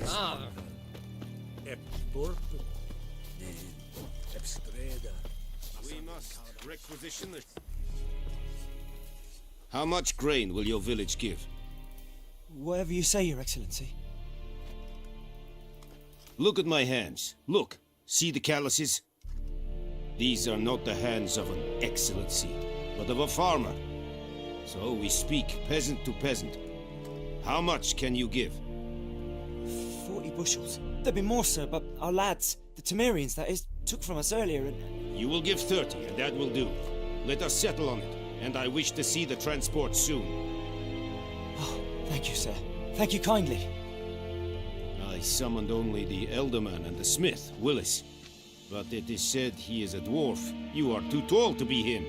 Ah, We must requisition it. How much grain will your village give? Whatever you say, Your Excellency. Look at my hands. Look. See the calluses? These are not the hands of an excellency, but of a farmer. So we speak peasant to peasant. How much can you give? 40 bushels. There'd be more, sir, but our lads, the Temerians, that is, took from us earlier and... You will give 30, and that will do. Let us settle on it, and I wish to see the transport soon. Oh, thank you, sir. Thank you kindly. I summoned only the Elderman and the smith, Willis. But it is said he is a dwarf. You are too tall to be him.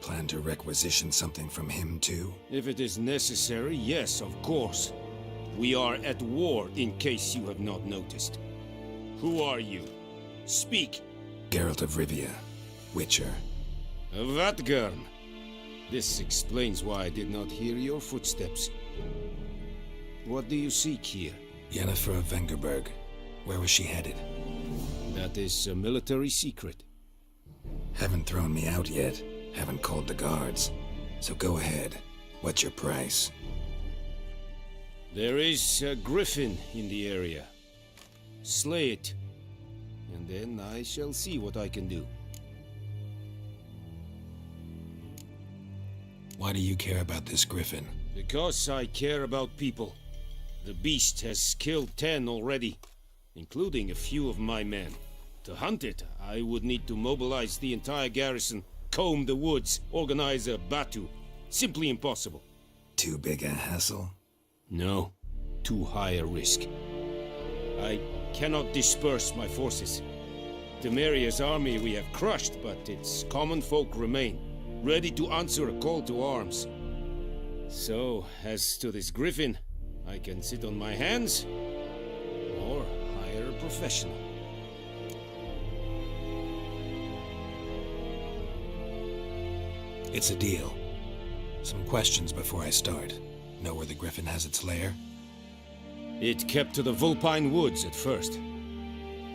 Plan to requisition something from him, too? If it is necessary, yes, of course. We are at war, in case you have not noticed. Who are you? Speak! Geralt of Rivia, Witcher. Vatgern! This explains why I did not hear your footsteps. What do you seek here? Yennefer of Vengerberg. Where was she headed? That is a military secret. Haven't thrown me out yet. Haven't called the guards. So go ahead. What's your price? There is a griffin in the area. Slay it, and then I shall see what I can do. Why do you care about this griffin? Because I care about people. The beast has killed 10 already, including a few of my men. To hunt it, I would need to mobilize the entire garrison, comb the woods, organize a batu. Simply impossible. Too big a hassle? No, too high a risk. I cannot disperse my forces. Temeria's army we have crushed, but its common folk remain, ready to answer a call to arms. So, as to this griffin, I can sit on my hands, or hire a professional. It's a deal. Some questions before I start. Know where the griffin has its lair? It kept to the Vulpine Woods at first.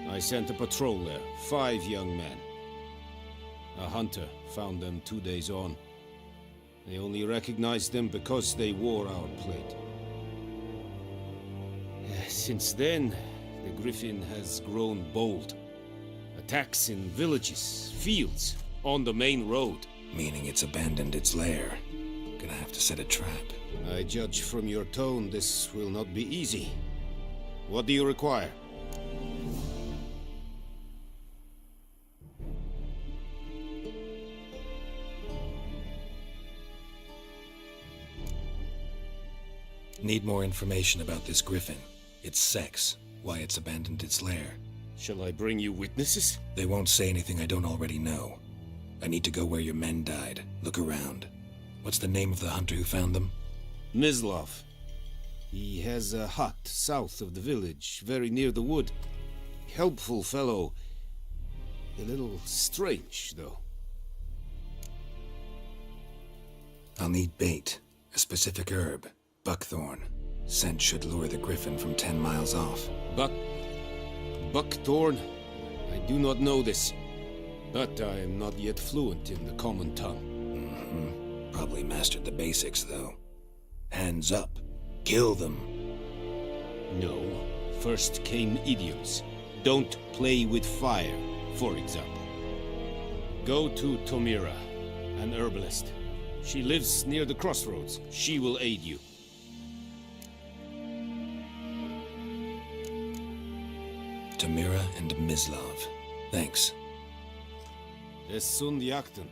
I sent a patrol there, 5 young men. A hunter found them 2 days on. They only recognized them because they wore our plate. Since then, the griffin has grown bold. Attacks in villages, fields, on the main road. Meaning it's abandoned its lair. Gonna have to set a trap. I judge from your tone this will not be easy. What do you require? Need more information about this griffin. Its sex, why it's abandoned its lair. Shall I bring you witnesses? They won't say anything I don't already know. I need to go where your men died. Look around. What's the name of the hunter who found them? Mislav. He has a hut south of the village, very near the wood. Helpful fellow. A little strange, though. I'll need bait. A specific herb. Buckthorn. Scent should lure the griffin from 10 miles off. Buckthorn? I do not know this. But I am not yet fluent in the common tongue. Probably mastered the basics, though. Hands up. Kill them. No. First came idioms. Don't play with fire, for example. Go to Tomira, an herbalist. She lives near the crossroads. She will aid you. Tamira and Mislav. Thanks. Es sunt jakten.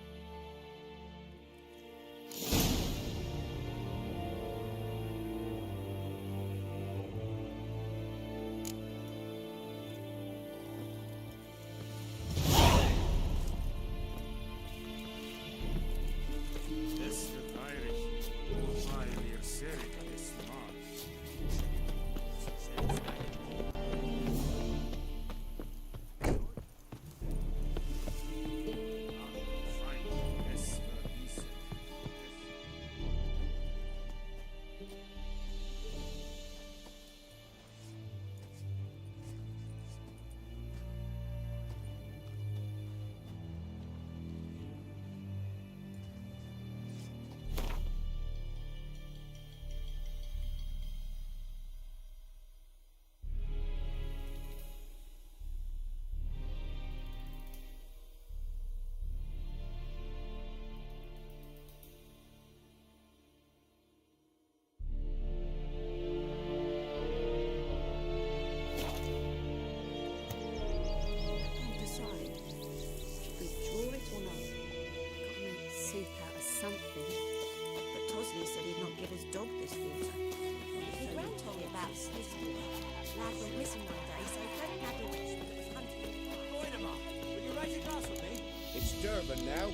lad went missing one day, so Fred had a witch that was hunting. Goidemar, will you raise a glass with me? It's Durban now.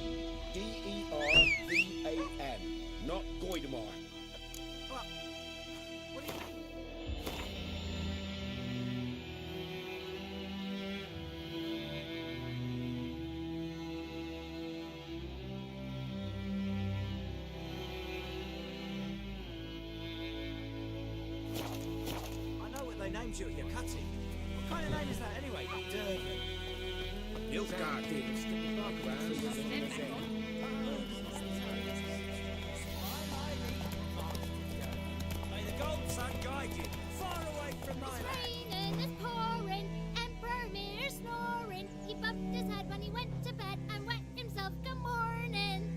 Dervan, not Goidemar. What? What do you mean? I know what they named you at your cutting. What kind of name is that anyway? Durban. Nilfgaard did. Stick the bark around. May the golden sun guide you, far away from my land. Raining, it's pouring, Emperor Mir snoring. He bumped his head when he went to bed and wet himself good morning.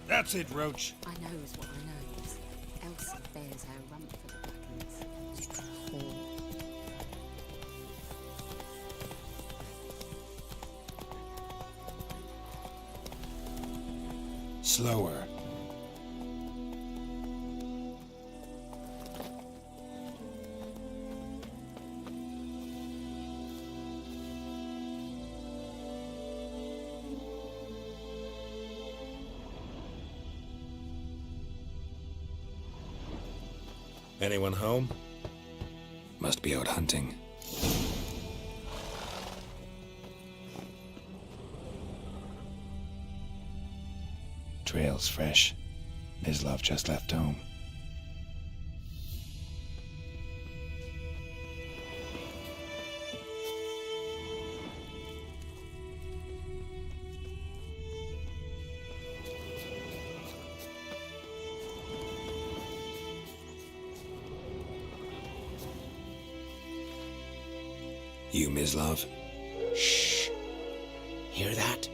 That's it, Roach. I knows what I knows. Elsie bears her rump for the buckins. Whore. Slower. Anyone home? Must be out hunting. Trail's fresh. Mislav just left home. You, Mislav? Shh. Hear that?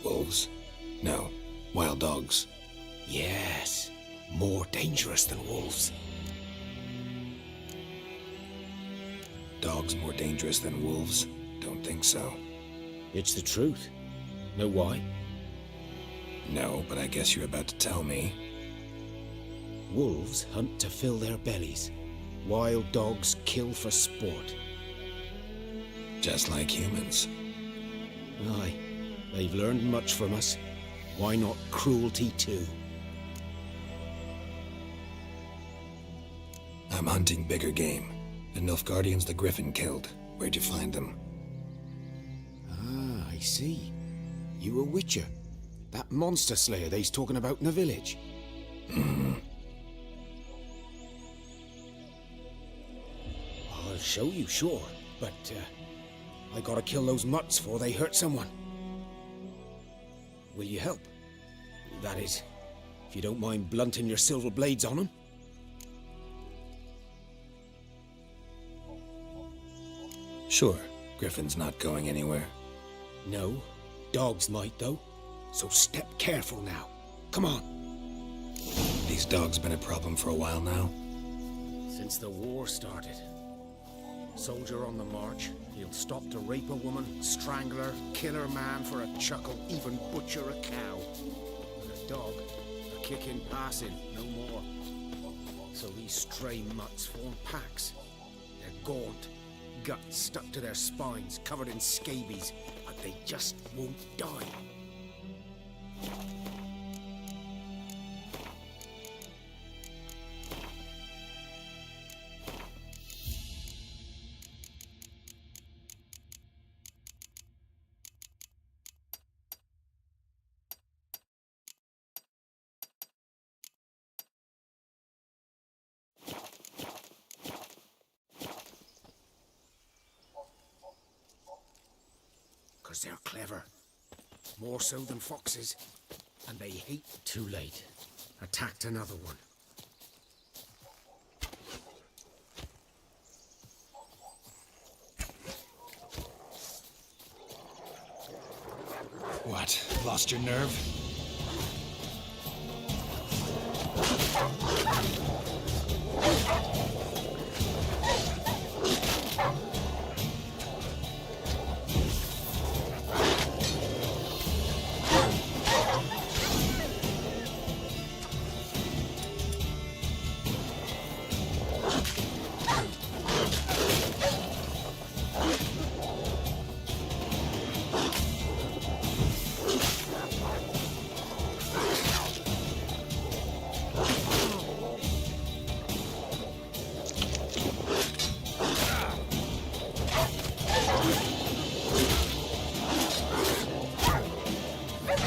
Wolves? No. Wild dogs. Yes. More dangerous than wolves. Dogs more dangerous than wolves? Don't think so. It's the truth. Know why? No, but I guess you're about to tell me. Wolves hunt to fill their bellies. Wild dogs kill for sport. Just like humans. Aye, they've learned much from us. Why not cruelty too? I'm hunting bigger game. The Nilfgaardians the Griffin killed. Where'd you find them? Ah, I see. You a witcher. That monster slayer they's talking about in the village. I'll show you, sure. But, I gotta kill those mutts before they hurt someone. Will you help? That is, if you don't mind blunting your silver blades on them. Sure. Griffin's not going anywhere. No, dogs might though. So step careful now. Come on. These dogs been a problem for a while now. Since the war started. Soldier on the march, he'll stop to rape a woman, strangle her, kill her man for a chuckle, even butcher a cow. And a dog, a kick in passing, no more. So these stray mutts form packs. They're gaunt, guts stuck to their spines, covered in scabies, but they just won't die. Because they're clever. More so than foxes. And they hate too late. Attacked another one. What? Lost your nerve?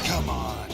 Come on.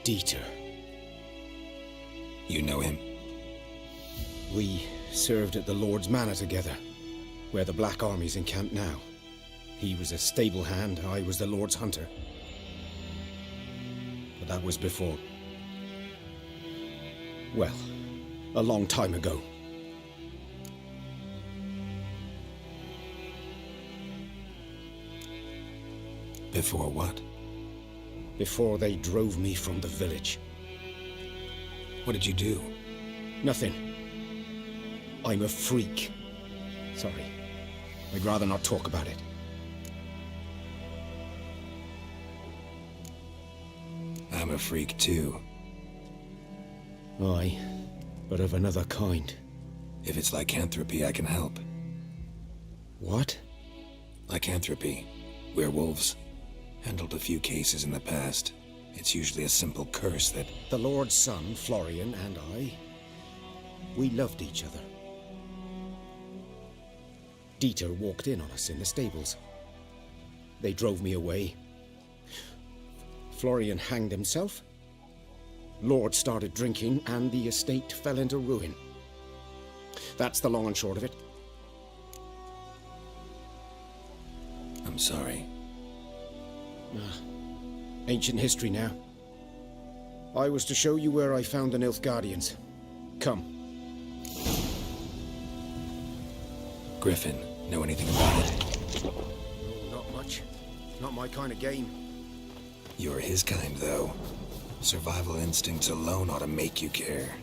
Dieter. You know him? We served at the Lord's Manor together, where the Black Army's encamped now. He was a stable hand, I was the Lord's hunter. But that was before. Well, a long time ago. Before what? Before they drove me from the village. What did you do? Nothing. I'm a freak. Sorry. I'd rather not talk about it. I'm a freak too. Aye, but of another kind. If it's lycanthropy, I can help. What? Lycanthropy. Werewolves. Handled a few cases in the past. It's usually a simple curse that... The Lord's son, Florian, and I, we loved each other. Dieter walked in on us in the stables. They drove me away. Florian hanged himself. Lord started drinking, and the estate fell into ruin. That's the long and short of it. I'm sorry. Ancient history now. I was to show you where I found the Nilfgaardians. Come. Griffin, know anything about it? No, not much. Not my kind of game. You're his kind, though. Survival instincts alone ought to make you care.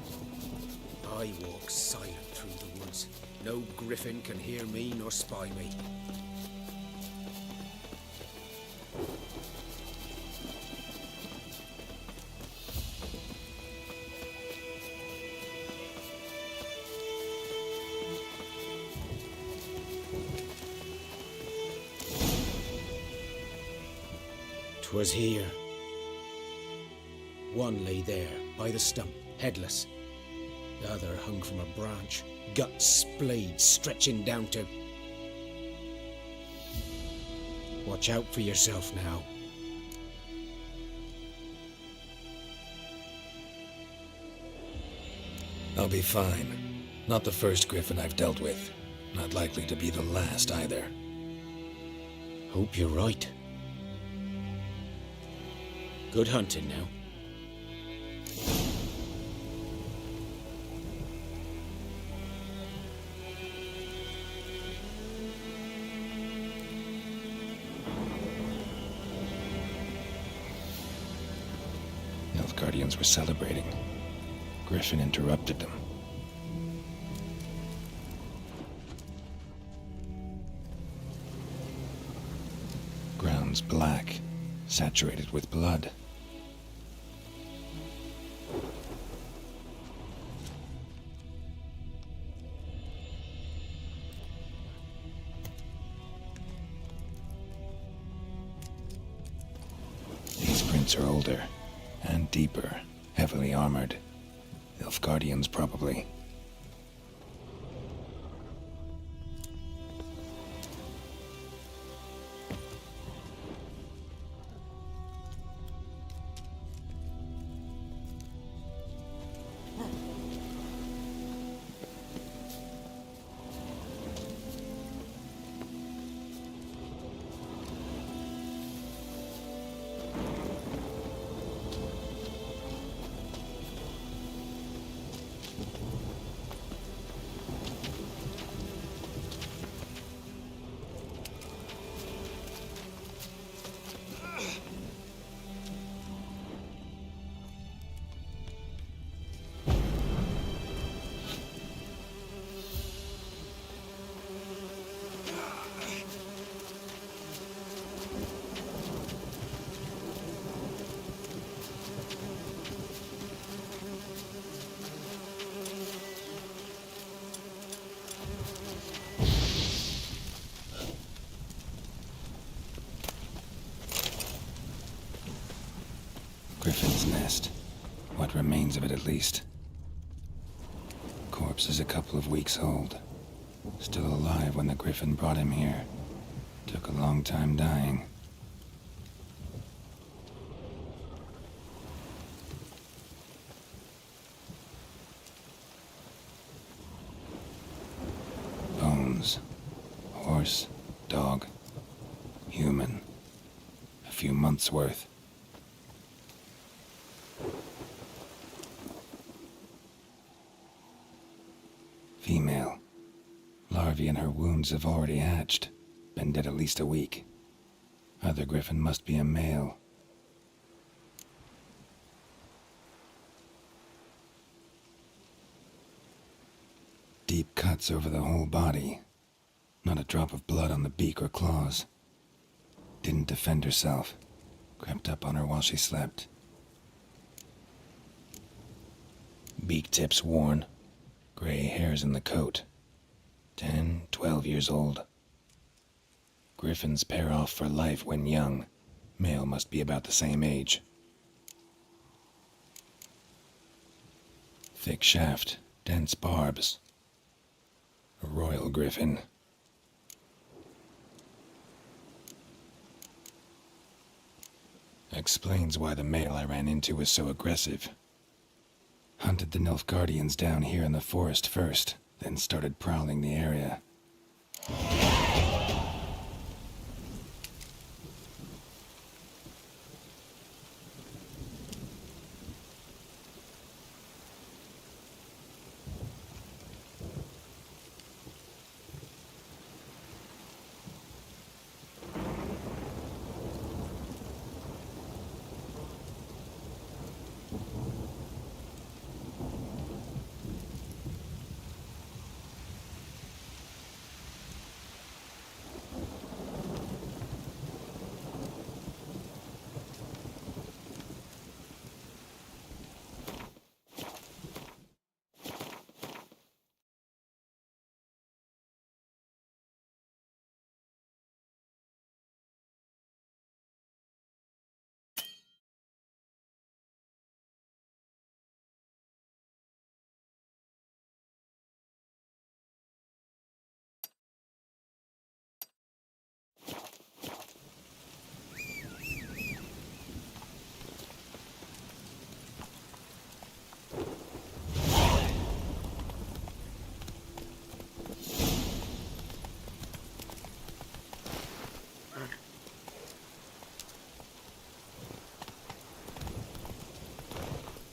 I walk silent through the woods. No griffin can hear me nor spy me. 'Twas here. One lay there, by the stump, headless. The other hung from a branch, guts splayed, stretching down to... Watch out for yourself now. I'll be fine. Not the first griffin I've dealt with. Not likely to be the last either. Hope you're right. Good hunting now. Nilfgaardians were celebrating. Griffin interrupted them. Ground's black, saturated with blood. These prints are older and deeper, heavily armored. Nilfgaardians, probably. What remains of it, at least. Corpse is a couple of weeks old. Still alive when the Griffin brought him here. Took a long time dying. Bones. Horse, dog, human. A few months' worth. Female. Larvae in her wounds have already hatched. Been dead at least a week. Other Griffin must be a male. Deep cuts over the whole body. Not a drop of blood on the beak or claws. Didn't defend herself. Crept up on her while she slept. Beak tips worn. Gray hairs in the coat. 10, 12 years old. Griffins pair off for life when young. Male must be about the same age. Thick shaft, dense barbs. A royal griffin. Explains why the male I ran into was so aggressive. Hunted the Nilfgaardians down here in the forest first, then started prowling the area.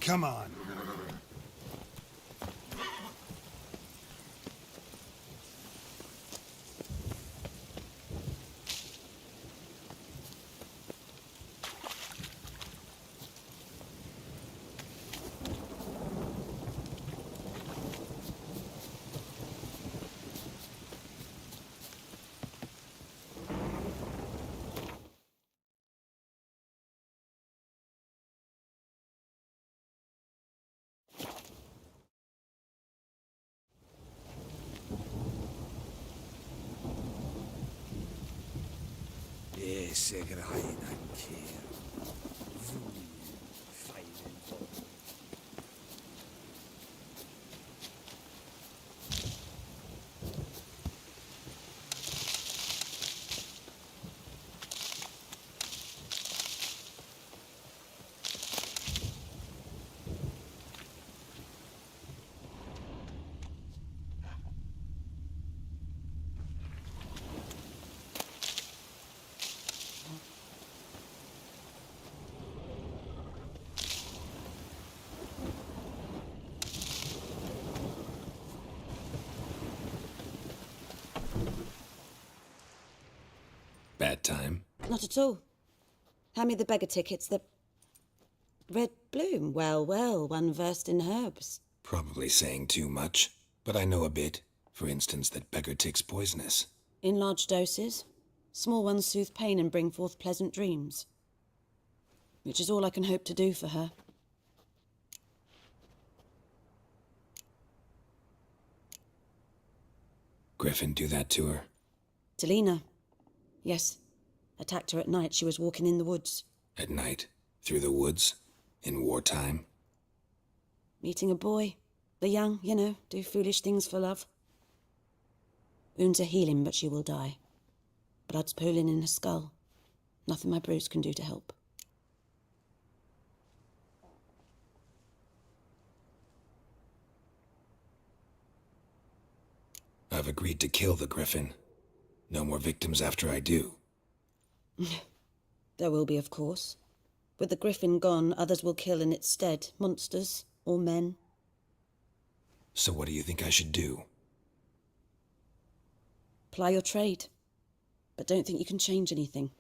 Come on. Segue aqui. Bad time? Not at all. Hand me the beggar tickets. The red bloom. Well, well, one versed in herbs. Probably saying too much, but I know a bit. For instance, that beggar tick's poisonous. In large doses. Small ones soothe pain and bring forth pleasant dreams. Which is all I can hope to do for her. Griffin do that to her? Delina. Yes. Attacked her at night. She was walking in the woods. At night? Through the woods? In wartime? Meeting a boy. The young, you know, do foolish things for love. Wounds are healing, but she will die. Blood's pooling in her skull. Nothing my bruise can do to help. I've agreed to kill the Griffin. No more victims after I do. There will be, of course. With the Griffin gone, others will kill in its stead. Monsters or men. So what do you think I should do? Ply your trade. But don't think you can change anything.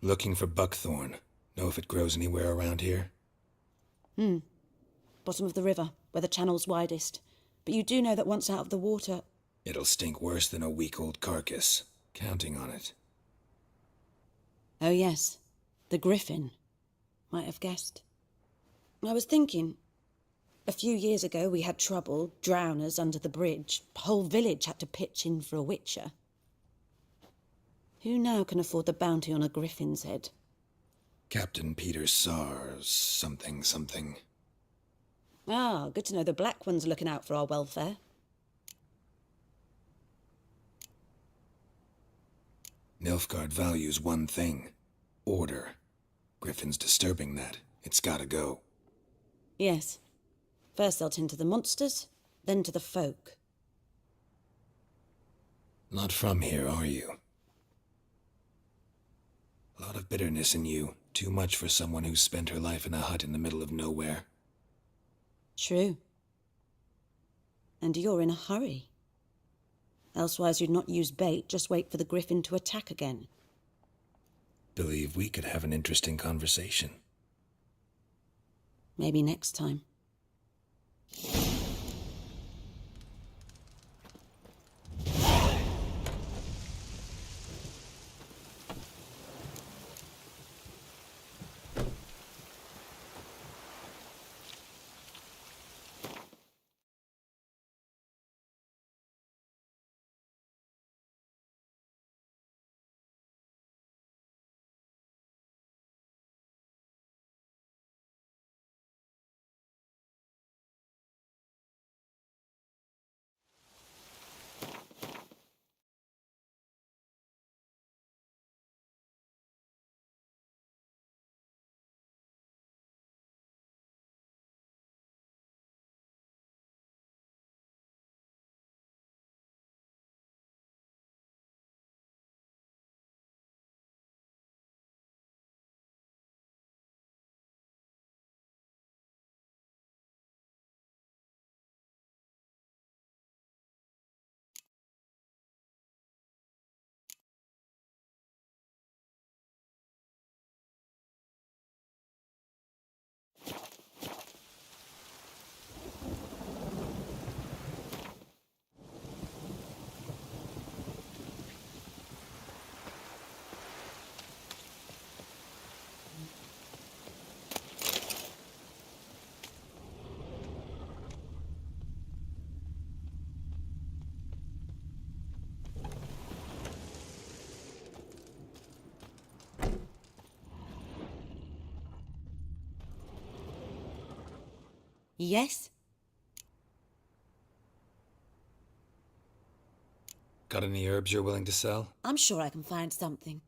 Looking for buckthorn. Know if it grows anywhere around here? Bottom of the river, where the channel's widest. But you do know that once out of the water... It'll stink worse than a week-old carcass. Counting on it. Oh yes, the Griffin. Might have guessed. I was thinking... A few years ago we had trouble, drowners under the bridge. The whole village had to pitch in for a witcher. Who now can afford the bounty on a Griffin's head? Captain Peter Sars, something. Ah, good to know the Black One's looking out for our welfare. Nilfgaard values one thing. Order. Griffin's disturbing that. It's gotta go. Yes. First they'll tend to the monsters, then to the folk. Not from here, are you? A lot of bitterness in you. Too much for someone who's spent her life in a hut in the middle of nowhere. True. And you're in a hurry. Elsewise you'd not use bait, just wait for the Griffin to attack again. Believe we could have an interesting conversation. Maybe next time. Yes? Got any herbs you're willing to sell? I'm sure I can find something.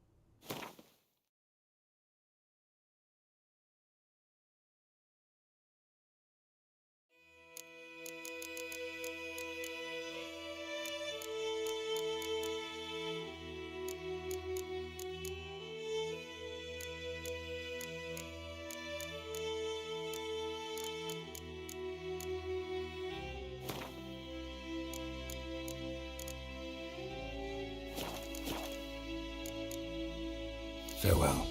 Farewell.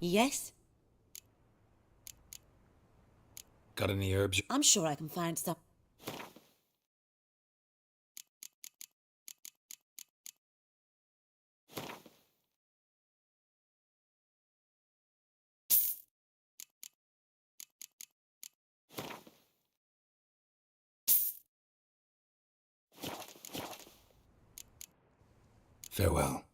Yes? Got any herbs? I'm sure I can find some. Farewell.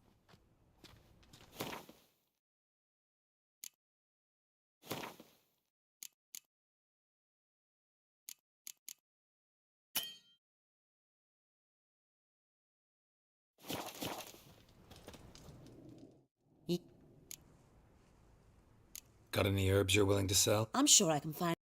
Got any herbs you're willing to sell? I'm sure I can find.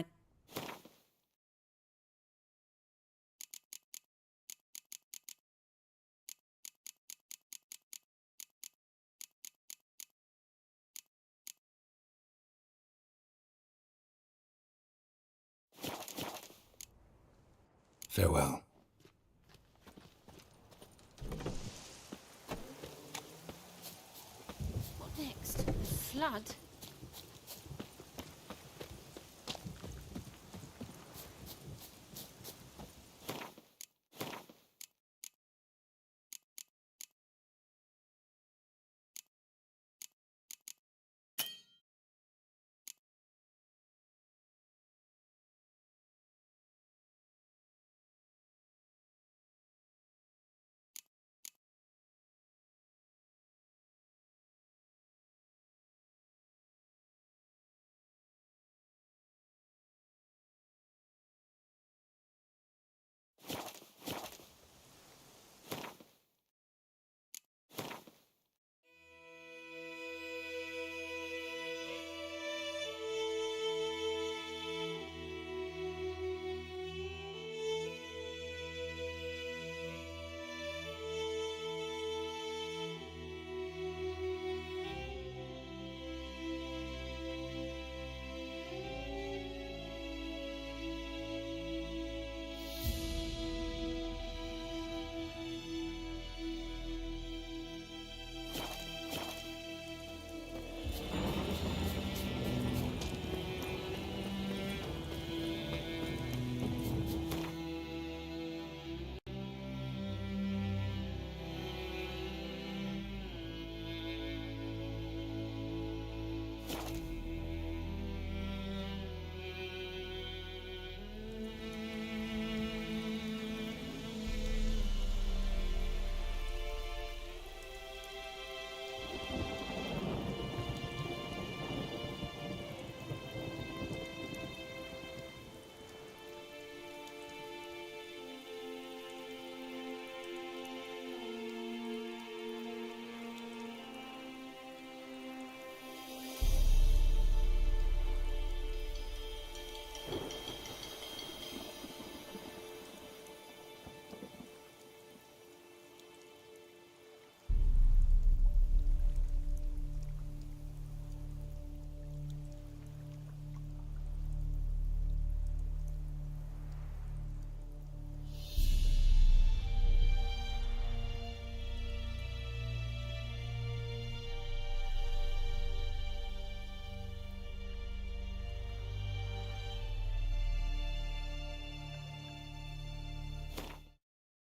Farewell. What next? Flood?